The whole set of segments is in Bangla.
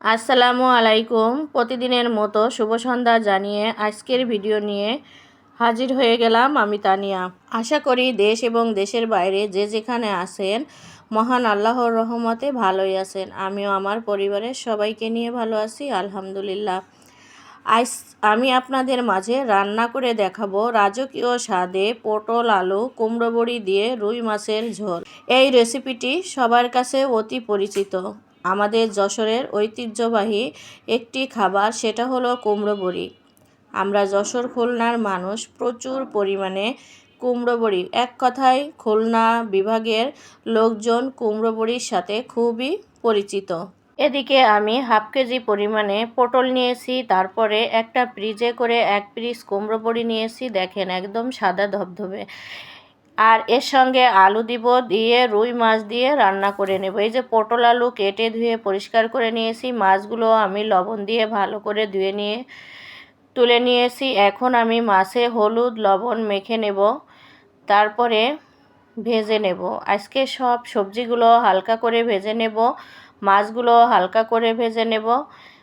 আসসালামু আলাইকুম। প্রতিদিনের মতো শুভ সন্ধ্যা জানিয়ে আজকের ভিডিও নিয়ে হাজির হয়ে গেলাম আমি তানিয়া। আশা করি দেশ এবং দেশের বাইরে যে যেখানে আছেন মহান আল্লাহর রহমতে ভালোই আছেন। আমিও আমার পরিবারের সবাইকে নিয়ে ভালো আছি আলহামদুলিল্লাহ। আজ আমি আপনাদের মাঝে রান্না করে দেখাবো রাজকীয় স্বাদে পটল আলু কুমড়ো বড়ি দিয়ে রুই মাছের ঝোল। এই রেসিপিটি সবার কাছে অতি পরিচিত। আমাদের যশোরের ঐতিহ্যবাহী একটি খাবার, সেটা হলো কুমড়ো বড়ি। আমরা যশোর খুলনার মানুষ, প্রচুর পরিমাণে কুমড়ো বড়ি, এক কথায় খুলনা বিভাগের লোকজন কুমড়ো বড়ির সাথে খুবই পরিচিত। এদিকে আমি হাফ কেজি পরিমাণে পটল নিয়েছি, তারপরে একটা ফ্রিজে করে 1 পিস কুমড়ো বড়ি নিয়েছি, দেখেন একদম সাদা ধবধবে। আর এর সঙ্গে আলু দিব, দিয়ে রুই মাছ দিয়ে রান্না করে নেব। এই যে পটল আলু কেটে ধুয়ে পরিষ্কার করে নিয়েছি, মাছগুলো আমি লবণ দিয়ে ভালো করে ধুয়ে নিয়ে তুলে নিয়েছি। এখন আমি মাছে হলুদ লবণ মেখে নেব, তারপরে ভেজে নেব। আজকে সব সবজিগুলো হালকা করে ভেজে নেব, মাছগুলো হালকা করে ভেজে নেব।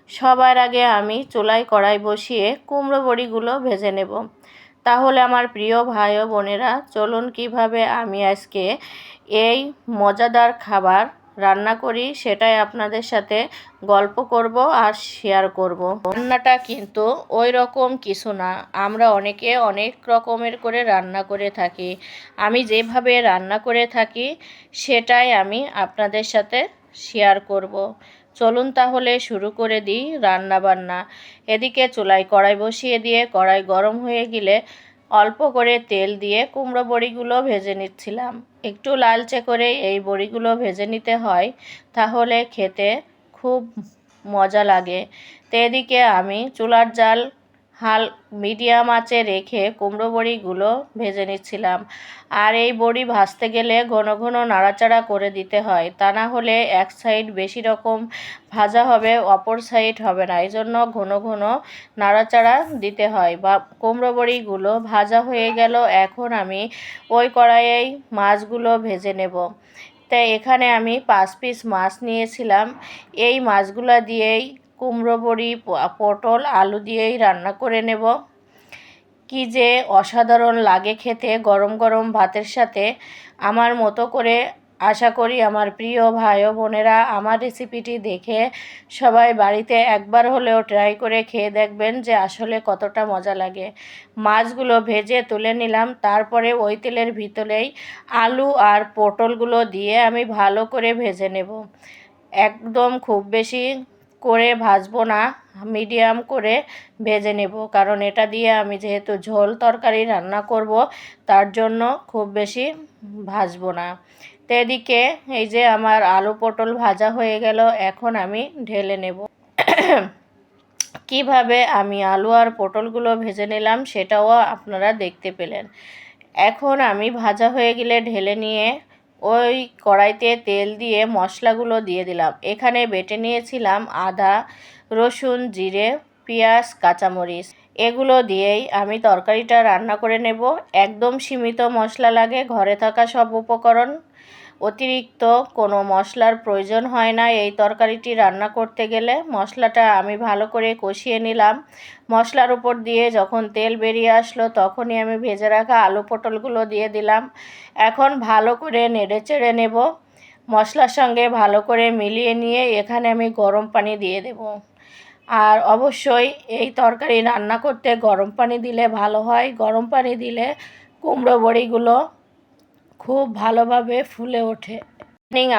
সবার আগে আমি চুলায় কড়াই বসিয়ে কুমড়ো বড়িগুলো ভেজে নেব। তাহলে আমার প্রিয় ভাই ও বোনেরা, চলুন কিভাবে আমি আজকে এই মজাদার খাবার রান্না করি সেটাই আপনাদের সাথে গল্প করব আর শেয়ার করব। রান্নাটা কিন্তু ওই রকম কিছু না, আমরা অনেকে অনেক রকমের করে রান্না করে থাকি। আমি যেভাবে রান্না করে থাকি সেটাই আমি আপনাদের সাথে শেয়ার করব। চলুন তাহলে শুরু করে দিই রান্না বান্না। এদিকে চুলায় কড়াই বসিয়ে দিয়ে কড়াই গরম হয়ে গেলে অল্প করে তেল দিয়ে কুমড়ো বড়িগুলো ভেজে নিচ্ছিলাম। একটু লালচে করে এই বড়িগুলো ভেজে নিতে হয়, তাহলে খেতে খুব মজা লাগে। তো এদিকে আমি চুলার জাল মিডিয়াম আঁচে রেখে কুমড়ো বড়িগুলো ভেজে নিচ্ছিলাম। আর এই বড়ি ভাজতে গেলে ঘন ঘন নাড়াচাড়া করে দিতে হয়, তা না হলে এক সাইড বেশি রকম ভাজা হবে, অপর সাইড হবে না। এই জন্য ঘন ঘন নাড়াচাড়া দিতে হয়। বা কুমড়ো বড়িগুলো ভাজা হয়ে গেল, এখন আমি ওই কড়াইয়েই মাছগুলো ভেজে নেব। তাই এখানে আমি 5 পিস মাছ নিয়েছিলাম। এই মাছগুলো দিয়েই কুমড়ো বড়ি পটল আলু দিয়েই রান্না করে নেব। কি যে অসাধারণ লাগে খেতে গরম গরম ভাতের সাথে। আমার মতো করে আশা করি আমার প্রিয় ভাই ও বোনেরা আমার রেসিপিটি দেখে সবাই বাড়িতে একবার হলেও ট্রাই করে খেয়ে দেখবেন যে আসলে কতটা মজা লাগে। মাছগুলো ভেজে তুলে নিলাম, তারপরে ওই তেলের ভিতরেই আলু আর পটলগুলো দিয়ে আমি ভালো করে ভেজে নেব। একদম খুব বেশি করে ভাজবো না, মিডিয়াম করে ভেজে নেব, কারণ এটা দিয়ে আমি যেহেতু ঝোল তরকারি রান্না করব, তার জন্য খুব বেশি ভাজবো না। তো এদিকে এই যে আমার আলু পটল ভাজা হয়ে গেল, এখন আমি ঢেলে নেব। কিভাবে আমি আলু আর পটলগুলো ভেজে নিলাম সেটাও আপনারা দেখতে পেলেন। এখন আমি ভাজা হয়ে গেলে ঢেলে নিয়ে ওই কড়াইতে তেল দিয়ে মশলাগুলো দিয়ে দিলাম। এখানে বেটে নিয়েছিলাম আদা রসুন জিরে পেঁয়াজ কাঁচামরিচ, এগুলো দিয়েই আমি তরকারিটা রান্না করে নেব। একদম সীমিত মশলা লাগে, ঘরে থাকা সব উপকরণ, অতিরিক্ত কোনো মশলার প্রয়োজন হয় না এই তরকারিটি রান্না করতে গেলে। মশলাটা আমি ভালো করে কষিয়ে নিলাম। মশলার উপর দিয়ে যখন তেল বেরিয়ে আসলো, তখনই আমি ভেজে রাখা আলু পটলগুলো দিয়ে দিলাম। এখন ভালো করে নেড়ে চেড়ে নেব। মশলার সঙ্গে ভালো করে মিলিয়ে নিয়ে এখানে আমি গরম পানি দিয়ে দেব। আর অবশ্যই এই তরকারি রান্না করতে গরম পানি দিলে ভালো হয়। গরম পানি দিলে কুমড়ো বড়িগুলো খুব ভালোভাবে ফুলে ওঠে।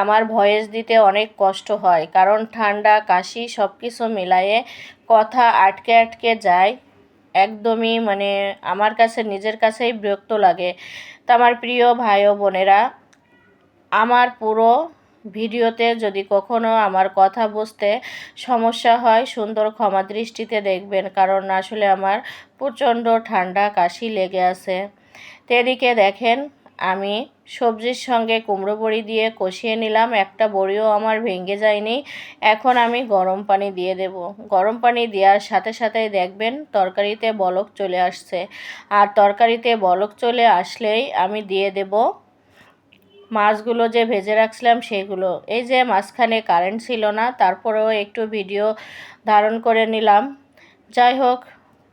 আমার ভয়েস দিতে অনেক কষ্ট হয়, কারণ ঠান্ডা কাশি সব কিছু মিলায়ে কথা আটকে আটকে যায়। একদমই আমার কাছে নিজের কাছেই বিরক্ত লাগে। তো আমার প্রিয় ভাই ও বোনেরা, আমার পুরো ভিডিওতে যদি কখনো আমার কথা বুঝতে সমস্যা হয় সুন্দর ক্ষমা দৃষ্টিতে দেখবেন, কারণ আসলে আমার প্রচণ্ড ঠান্ডা কাশি লেগে আছে। তো এদিকে দেখেন আমি সবজির সঙ্গে কুমড়ো বড়ি দিয়ে কষিয়ে নিলাম, একটা বড়িও আমার ভেঙে যায়নি। এখন আমি গরম পানি দিয়ে দেব। গরম পানি দেওয়ার সাথে সাথেই দেখবেন তরকারিতে বলক চলে আসছে। আর তরকারিতে বলক চলে আসলেই আমি দিয়ে দেব মাছগুলো যে ভেজে রাখছিলাম সেগুলো। এই যে মাঝখানে কারেন্ট ছিল না, তারপরেও একটু ভিডিও ধারণ করে নিলাম। যাই হোক,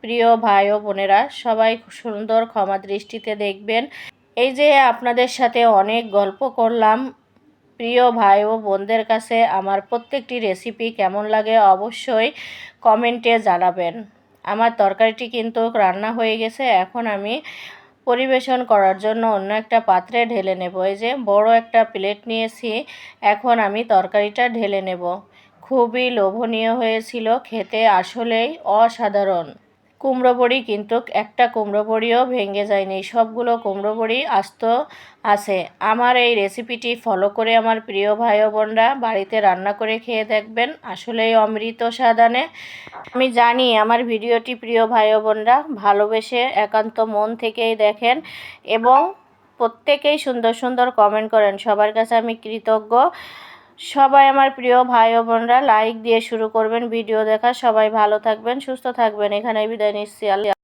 প্রিয় ভাই ও বোনেরা, সবাই সুন্দর ক্ষমা দৃষ্টিতে দেখবেন। এই যে আপনাদের সাথে অনেক গল্প করলাম, প্রিয় ভাই ও বোনদের কাছে আমার প্রত্যেকটি রেসিপি কেমন লাগে অবশ্যই কমেন্টে জানাবেন। আমার তরকারিটি কিন্তু রান্না হয়ে গেছে, এখন আমি পরিবেশন করার জন্য অন্য একটা পাত্রে ঢেলে নেব। এই যে বড় একটা প্লেট নিয়েছি, এখন আমি তরকারিটা ঢেলে নেব। খুবই লোভনীয় হয়েছিল, খেতে আসলেই অসাধারণ। কুমড়ো বড়ি কিন্তু একটা কুমড়ো বড়িও ভেঙে যায়নি, সবগুলো কুমড়ো বড়ি আস্ত আছে। আমার এই রেসিপিটি ফলো করে আমার প্রিয় ভাই ও বোনরা বাড়িতে রান্না করে খেয়ে দেখবেন, আসলেই অমৃত স্বাদ আনে। আমি জানি আমার ভিডিওটি প্রিয় ভাই ও বোনরা ভালোবেসে একান্ত মন থেকেই দেখেন এবং প্রত্যেকেই সুন্দর সুন্দর কমেন্ট করেন, সবার কাছে আমি কৃতজ্ঞ। সবাই আমার প্রিয় ভাই ও বোনরা লাইক দিয়ে শুরু করবেন ভিডিও দেখা। সবাই ভালো থাকবেন, সুস্থ থাকবেন, এখানে বিদায় নিচ্ছি। আল্লাহ।